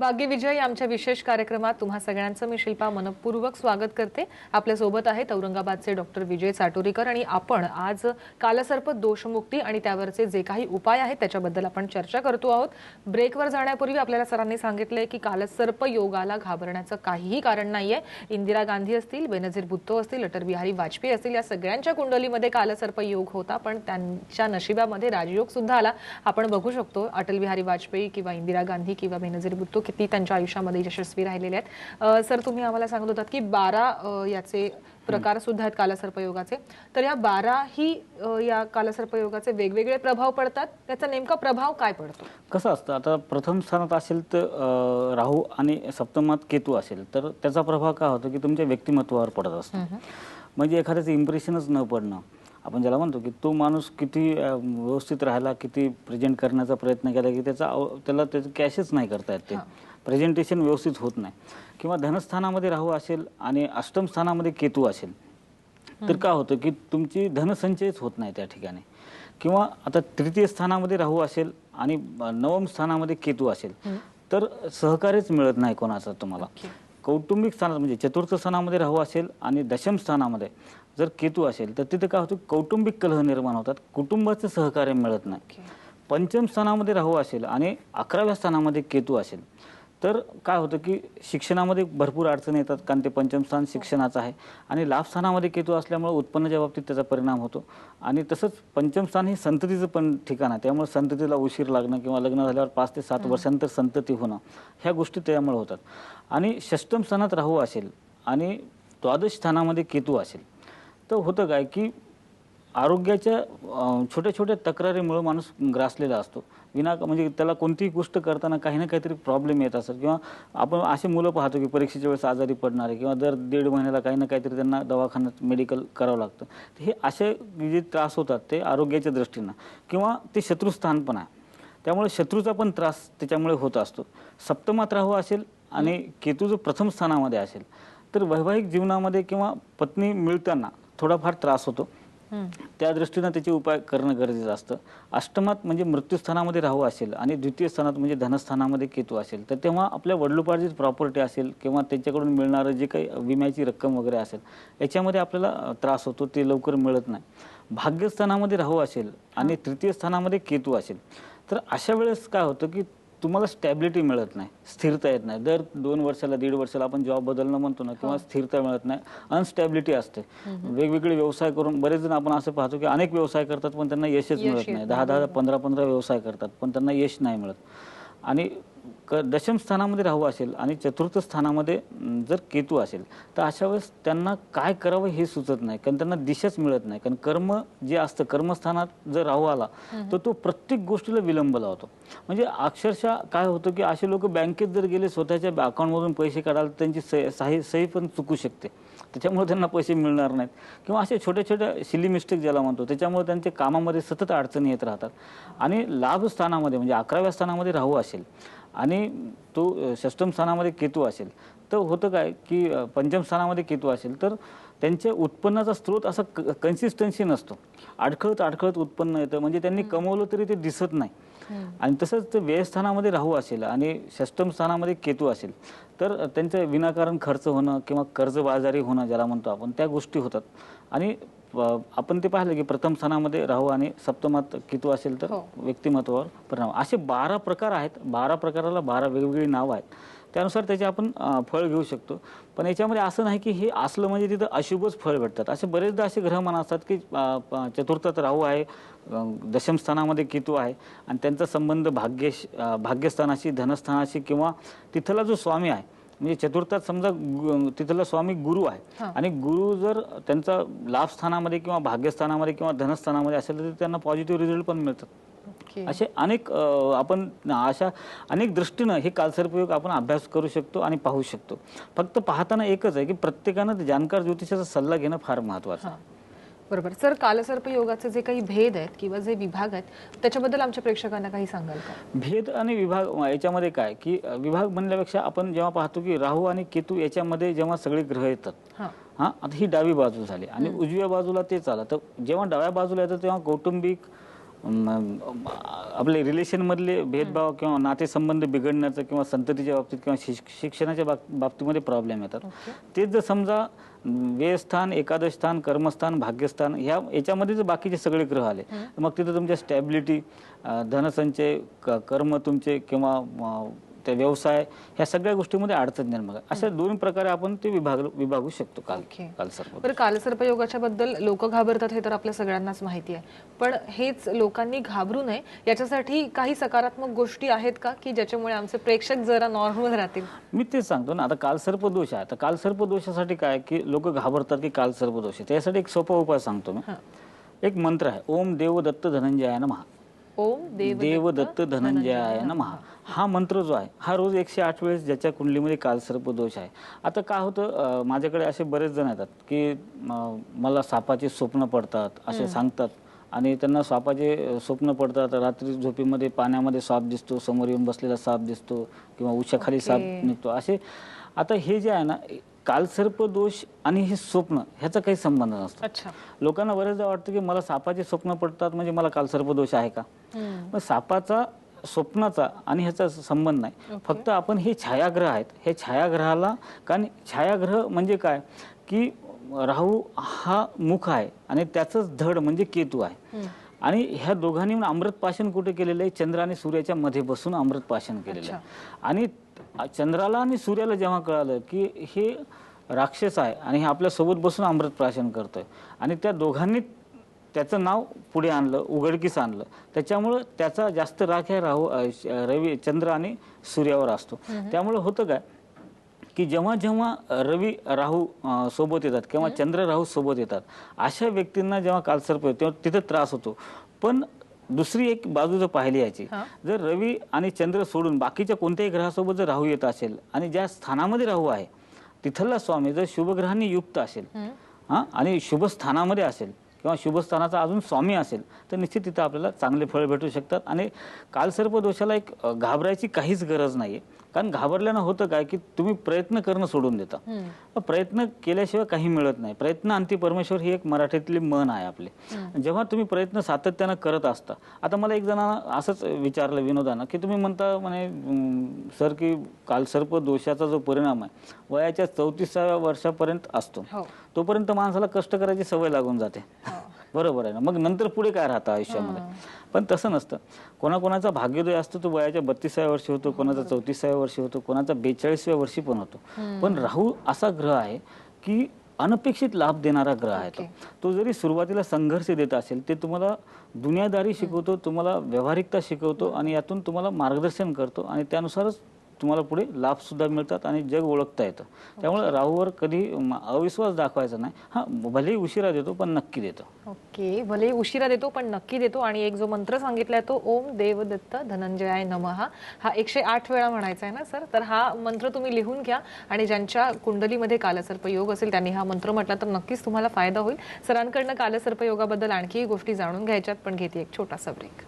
भाग्यविजय आमच्या विशेष कार्यक्रमात तुम्हा सगळ्यांचं मी शिल्पा मनपूर्वक स्वागत करते। आपल्या सोबत आहेत औरंगाबादचे डॉक्टर विजय चाटोरीकर आणि आपण आज कालसर्प दोषमुक्ती आणि त्यावरचे जे काही उपाय आहेत त्याच्याबद्दल आपण चर्चा करतो आहोत। ब्रेकवर जाण्यापूर्वी आपल्याला सरांनी सांगितले की कालसर्प योगाला घाबरण्याचं काहीही कारण नाहीये। इंदिरा गांधी असतील, बेनजीर भुट्टो असतील, अटल बिहारी वाजपेयी असतील, या सगळ्यांच्या कुंडलीमध्ये कालसर्प योग होता, पण त्यांच्या नशिबामध्ये राजयोग सुद्धा आला। आपण बघू शकतो अटल बिहारी वाजपेयी किंवा इंदिरा गांधी किंवा बेनजीर भुट्टो किती त्यांच्या आयुष्यामध्ये यशस्वी राहिलेले आहेत। सर तुम्ही आम्हाला सांगत होतात की 12 याचे प्रकार सुद्धा आहेत कालसर्प योगाचे, तर या 12 ही या कालसर्प योगाचे वेगवेगळे प्रभाव पडतात। त्याचा नेमका प्रभाव काय पडतो? कसं असतं, आता प्रथम स्थानात असेल तर राहू आणि सप्तमात केतू असेल तर त्याचा प्रभाव काय होतो की तुमच्या व्यक्तिमत्वावर पडत असतो। म्हणजे एखाद्याचं इम्प्रेशनच न पडणं, आपण ज्याला म्हणतो की तो माणूस किती व्यवस्थित राहिला, किती प्रेझेंट करण्याचा प्रयत्न केला की त्याला त्याचं कॅशच नाही करता येत, ते प्रेझेंटेशन व्यवस्थित होत नाही। किंवा धनस्थानामध्ये राहू असेल आणि अष्टम स्थानामध्ये केतू असेल तर काय होतं की तुमची धनसंचयच होत नाही त्या ठिकाणी। किंवा आता तृतीय स्थानामध्ये राहू असेल आणि नवम स्थानामध्ये केतू असेल तर सहकार्यच मिळत नाही कोणाचं तुम्हाला। कौटुंबिक स्थानात म्हणजे चतुर्थ स्थानामध्ये राहू असेल आणि दशम स्थानामध्ये जर केतू असेल तर तिथे काय होतं, कौटुंबिक कलह निर्माण होतात, कुटुंबाचं सहकार्य मिळत नाही। पंचम स्थानामध्ये राहू असेल आणि 11व्या स्थानामध्ये केतू असेल तर काय होतं की शिक्षणामध्ये भरपूर अडचणी येतात, कारण ते पंचम स्थान शिक्षणाचं आहे। आणि लाभ स्थानामध्ये केतू असल्यामुळे उत्पन्नाच्या बाबतीत त्याचा परिणाम होतो। आणि तसंच पंचम स्थान हे संततीचं पण ठिकाण आहे, त्यामुळे संततीला उशीर लागणं किंवा लग्न झाल्यावर 5 ते 7 वर्षांतर संतती होणं, ह्या गोष्टी त्यामुळे होतात। आणि षष्टम स्थानात राहू असेल आणि द्वादश स्थानामध्ये केतू असेल तर होतं काय की आरोग्याच्या छोट्या छोट्या तक्रारीमुळे माणूस ग्रासलेला असतो। म्हणजे त्याला कोणतीही गोष्ट करताना काही ना काहीतरी प्रॉब्लेम येत असतात। किंवा आपण असे मुलं पाहतो की परीक्षेच्या वेळेस आजारी पडणारे किंवा दर 1.5 महिन्याला काही ना काहीतरी त्यांना दवाखान्यात मेडिकल करावं लागतं। हे असे जे त्रास होतात ते आरोग्याच्या दृष्टीनं, किंवा ते शत्रुस्थान पण आहे, त्यामुळे शत्रूचा पण त्रास त्याच्यामुळे होत असतो। सप्तमात राहू असेल आणि केतू जर प्रथम स्थानामध्ये असेल तर वैवाहिक जीवनामध्ये किंवा पत्नी मिळताना थोडाफार त्रास होतो, त्या दृष्टीने त्याचे उपाय करणं गरजेचं असतं। अष्टमात म्हणजे मृत्यूस्थानामध्ये राहू असेल आणि द्वितीय स्थानात म्हणजे धनस्थानामध्ये केतू असेल तर तेव्हा आपल्या वडिलोपार्जित प्रॉपर्टी असेल किंवा त्यांच्याकडून मिळणारं जे काही विम्याची रक्कम वगैरे असेल याच्यामध्ये आपल्याला त्रास होतो, ते लवकर मिळत नाही। भाग्यस्थानामध्ये राहू असेल आणि तृतीय स्थानामध्ये केतू असेल तर अशा वेळेस काय होतं की तुम्हाला स्टॅबिलिटी मिळत नाही, स्थिरता येत नाही। दर 2 वर्षाला 1.5 वर्षाला आपण जॉब बदलणं म्हणतो ना, किंवा स्थिरता मिळत नाही, अनस्टॅबिलिटी असते। वेगवेगळे व्यवसाय करून बरेच जण आपण असं पाहतो की अनेक व्यवसाय करतात पण त्यांना यशच मिळत नाही, 10-10, 15-15 व्यवसाय करतात पण त्यांना यश नाही मिळत। आणि दशम स्थानामध्ये राहू असेल आणि चतुर्थ स्थानामध्ये जर केतू असेल तर अशा वेळेस त्यांना काय करावं हे सुचत नाही, कारण त्यांना दिशाच मिळत नाही। कारण कर्म जे असतं, कर्मस्थानात जर राहू आला तर तो प्रत्येक गोष्टीला विलंब लावतो। म्हणजे अक्षरशः काय होतं की असे लोक बँकेत जर गेले, स्वतःच्या अकाउंटमधून पैसे काढायला त्यांची सही पण चुकू शकते, त्याच्यामुळे त्यांना पैसे मिळणार नाहीत। किंवा असे छोट्या छोट्या सिली मिस्टेक ज्याला म्हणतो त्याच्यामुळे त्यांच्या कामामध्ये सतत अडचणी येत राहतात। आणि लाभ स्थानामध्ये म्हणजे 11व्या स्थानामध्ये राहू असेल आणि तो षष्टम स्थानामध्ये केतू असेल तर होतं काय की पंचम स्थानामध्ये केतू असेल तर त्यांच्या उत्पन्नाचा स्रोत असा कन्सिस्टन्सी नसतो, अडखळत अडखळत उत्पन्न येतं, म्हणजे त्यांनी कमवलं तरी ते दिसत नाही। आणि तसंच ते व्ययस्थानामध्ये राहू असेल आणि षष्टम स्थानामध्ये केतू असेल तर त्यांचं विनाकारण खर्च होणं किंवा कर्जबाजारी होणं ज्याला म्हणतो आपण, त्या गोष्टी होतात। आणि आपण ते पाहिलं की प्रथम स्थानामध्ये राहू आणि सप्तमात केतू असेल तर व्यक्तिमत्वावर परिणाम। असे 12 प्रकार आहेत, 12 प्रकाराला 12 वेगवेगळी नावं आहेत, त्यानुसार त्याचे आपण फळ घेऊ शकतो। पण याच्यामध्ये असं नाही की हे असलं म्हणजे तिथं अशुभच फळ भेटतात। असे बरेचदा असे ग्रहमान असतात की चतुर्थात राहू आहे, दशम स्थानामध्ये केतू आहे आणि त्यांचा संबंध भाग्यस्थानाशी, धनस्थानाशी, किंवा तिथला जो स्वामी आहे, म्हणजे चतुर्थात समजा तिथला स्वामी गुरु आहे आणि गुरु जर त्यांचा लाभ स्थानामध्ये किंवा भाग्यस्थानामध्ये किंवा धनस्थानामध्ये असेल तर त्यांना पॉझिटिव्ह रिझल्ट पण मिळतात। असे अनेक आपण अशा अनेक दृष्टीनं हे कालसर्पयोग आपण अभ्यास करू शकतो आणि पाहू शकतो। फक्त पाहताना एकच आहे की प्रत्येकानं जाणकार ज्योतिषाचा सल्ला घेणं फार महत्त्वाचं आहे। बरोबर सर, कालसर्प योगाचे जे काही भेद आहेत किंवा जे विभाग आहेत त्याच्याबद्दल आमच्या प्रेक्षकांना काही सांगाल का? भेद आणि विभाग याच्यामध्ये काय की विभाग म्हणल्यापेक्षा आपण जेव्हा पाहतो की राहू आणि केतू याच्यामध्ये जेव्हा सगळे ग्रह येतात, आता ही डावी बाजू झाली आणि उजव्या बाजूला तेच आलं, तर जेव्हा डाव्या बाजूला येतं तेव्हा कौटुंबिक आपले रिलेशनमधले भेदभाव किंवा नातेसंबंध बिघडण्याचं किंवा संततीच्या बाबतीत किंवा शिक्षणाच्या बाबतीमध्ये प्रॉब्लेम येतात. तेच जर समजा व्ययस्थान, एकादश स्थान, कर्मस्थान, भाग्यस्थान याच्यामध्ये जर बाकीचे सगळे ग्रह आले मग तिथं तुमच्या स्टॅबिलिटी, धनसंचय, कर्म तुमचे किंवा त्या व्यवसाय ह्या सगळ्या गोष्टीमध्ये अडचण निर्माण. अशा दोन प्रकारे आपण ते विभागू शकतो कालसर्प. बरं, कालसर्प योगाच्या बद्दल लोक घाबरतात हे तर आपल्या सगळ्यांनाच माहिती आहे, पण हेच लोकांनी घाबरू नये याच्यासाठी काही सकारात्मक गोष्टी आहेत का की ज्याच्यामुळे आमचे प्रेक्षक जरा नॉर्मल राहतील? मी तेच सांगतो ना, आता कालसर्प दोष आहे. तर कालसर्प दोषासाठी काय की लोक घाबरतात की कालसर्प दोष आहे. त्यासाठी एक सोपा उपाय सांगतो मी. एक मंत्र आहे, ओम देवदत्त धनंजयाय नमः. ओम देवदत्त धनंजयाय नमः. हा मंत्र जो आहे हा रोज 108 वेळेस ज्याच्या कुंडलीमध्ये कालसर्प दोष आहे. आता काय होतं, माझ्याकडे असे बरेच जण येतात की मला सापाचे स्वप्न पडतात असे सांगतात आणि त्यांना सापाचे स्वप्न पडतात. रात्री झोपेमध्ये पाण्यामध्ये साप दिसतो, समोर येऊन बसलेला साप दिसतो किंवा उशाखाली साप निघतो असे. आता हे जे आहे ना, कालसर्प दोष आणि हे स्वप्न ह्याचा काही संबंध नसतो. लोकांना बरेचदा वाटतं की मला सापाचे स्वप्न पडतात म्हणजे मला कालसर्प दोष आहे का. मग सापाचा, स्वप्नाचा आणि ह्याचा संबंध नाही. फक्त आपण हे छायाग्रह आहेत, हे छायाग्रहाला, कारण छायाग्रह म्हणजे काय की राहू हा मुख आहे आणि त्याचंच धड म्हणजे केतू आहे. आणि ह्या दोघांनी अमृतपाशन कुठे केलेलं आहे, चंद्र आणि सूर्याच्या मध्ये बसून अमृतपाशन केलेलं आहे. आणि चंद्राला आणि सूर्याला जेव्हा कळालं की हे राक्षस आहे आणि हे आपल्या सोबत बसून अमृतप्राशन करतोय आणि त्या दोघांनी त्याचं नाव पुढे आणलं, उघडकीस आणलं, त्याच्यामुळं त्याचा जास्त राग ह्या रवी, चंद्र आणि सूर्यावर असतो. त्यामुळे होतं काय की जेव्हा जेव्हा रवी राहू सोबत येतात किंवा चंद्र राहू सोबत येतात अशा व्यक्तींना जेव्हा कालसर्प येतो तेव्हा तिथं त्रास होतो. पण दुसरी एक बाजू जर पाहिली याची, जर रवी आणि चंद्र सोडून बाकीच्या कोणत्याही ग्रहासोबत जर राहू येत असेल आणि ज्या स्थानामध्ये राहू आहे तिथला स्वामी जर शुभग्रहांनी युक्त असेल आणि शुभ स्थानामध्ये असेल किंवा शुभस्थानाचा अजून स्वामी असेल तर निश्चित तिथं आपल्याला चांगले फळ भेटू शकतात. आणि कालसर्प दोषाला एक घाबरायची काहीच गरज नाहीये. कारण घाबरल्यानं होतं काय की तुम्ही प्रयत्न करणं सोडून देता. प्रयत्न केल्याशिवाय काही मिळत नाही. प्रयत्न अंती परमेश्वर ही एक मराठीतली म्हण आहे आपली. जेव्हा तुम्ही प्रयत्न सातत्यानं करत असता, आता मला एक जणांना असंच विचारलं विनोदानं की तुम्ही म्हणता म्हणे सर की कालसर्प दोषाचा जो परिणाम आहे वयाच्या 34व्या वर्षापर्यंत असतो, तोपर्यंत माणसाला कष्ट करायची सवय लागून जाते. बरोबर आहे ना. मग नंतर पुढे काय राहतं आयुष्यामध्ये. पण तसं नसतं. कोणाकोणाचा भाग्योदय असतो तो वयाच्या 32व्या वर्षी होतो, कोणाचा 34व्या वर्षी होतो, कोणाचा 42व्या वर्षी पण होतो. पण राहू असा ग्रह आहे की अनपेक्षित लाभ देणारा ग्रह आहे. तो जरी सुरुवातीला संघर्ष देत असेल ते तुम्हाला दुनियादारी शिकवतो, तुम्हाला व्यावहारिकता शिकवतो आणि यातून तुम्हाला मार्गदर्शन करतो आणि त्यानुसारच तुम्हाला पुढे लाभ सुद्धा मिळतात आणि जग ओळखता येतं. त्यामुळे राहूवर कधी अविश्वास दाखवायचा नाही. हा भलेही उशिरा देतो पण नक्की देतो. ओके, भलेही उशिरा देतो पण नक्की देतो. आणि एक जो मंत्र सांगितलाय तो ओम देवदत्त धनंजयाय नमः हा 108 वेळा म्हणायचा आहे ना सर. तर हा मंत्र तुम्ही लिहून घ्या आणि ज्यांच्या कुंडलीमध्ये कालसर्प योग असेल त्यांनी हा मंत्र म्हटला तर नक्कीच तुम्हाला फायदा होईल. सरांकडनं कालसर्प योगाबद्दल आणखी गोष्टी जाणून घ्यायच्यात पण घेते एक छोटासा ब्रेक.